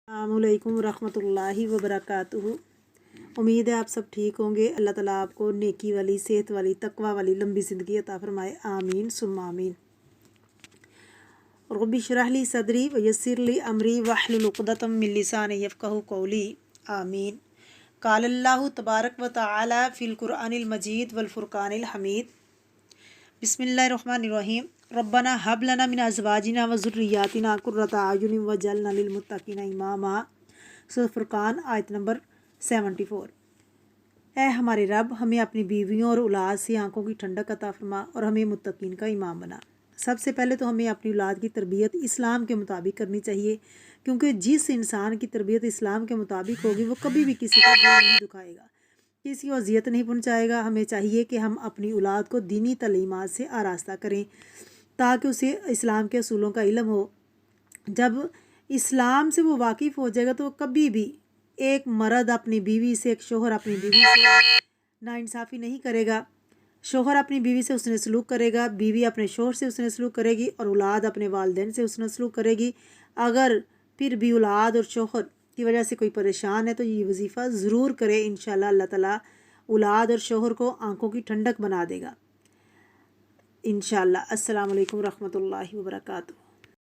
अस्सलामुअलैकुम रहमतुल्लाहि व बरकातुहू। उम्मीद है आप सब ठीक होंगे। अल्लाह ताला आपको नेकी वाली, सेहत वाली, तकवा वाली लंबी ज़िंदगी अता फरमाए। आमीन सुम्मा आमीन। रब्बि इश्रह ली सदरी व यस्सिर ली अमरी वहलुल उक़दतम मिन लिसानी यफ़क़हू क़ौली। आमीन। क़ाल अल्लाहु तबारक व तआला फ़िल क़ुरआनिल मजीद वल फ़ुरक़ानिल हमीद। बिस्मिल्लाहिर्रहमानिर्रहीम। रब्बना हब लना मिन अज़वाजिना व ज़ुर्रिय्यातिना क़ुर्रता अयुनिन वजअलना लिल मुत्तक़ीना इमामा। सूरह फ़ुरक़ान आयत नंबर 74। ऐ हमारे रब, हमें अपनी बीवियों और औलाद से आंखों की ठंडक अता फरमा और हमें मुत्तकीन का इमाम बना। सबसे पहले तो हमें अपनी औलाद की तरबियत इस्लाम के मुताबिक करनी चाहिए, क्योंकि जिस इंसान की तरबियत इस्लाम के मुताबिक होगी वो कभी भी किसी को दिल नहीं दुखाएगा, किसी को अजियत नहीं पहुँचाएगा। हमें चाहिए कि हम अपनी औलाद को दीनी तलीमात से आरास्ता करें ताकि उसे इस्लाम के असूलों का इल्म हो। जब इस्लाम से वो वाकिफ़ हो जाएगा तो कभी भी एक मर्द अपनी बीवी से, एक शोहर अपनी बीवी से नाइंसाफ़ी नहीं करेगा। शोहर अपनी बीवी से उसने सलूक करेगा, बीवी अपने शोहर से उसने सलूक करेगी और औलाद अपने वालिदैन से उसने सलूक करेगी। अगर फिर भी औलाद और शोहर की वजह से कोई परेशान है तो ये वजीफ़ा ज़रूर करे। इंशाअल्लाह अल्लाह ताला औलाद और शोहर को आंखों की ठंडक बना देगा इंशाअल्लाह। अस्सलामु अलैकुम रहमतुल्लाहि व बरकातुहू।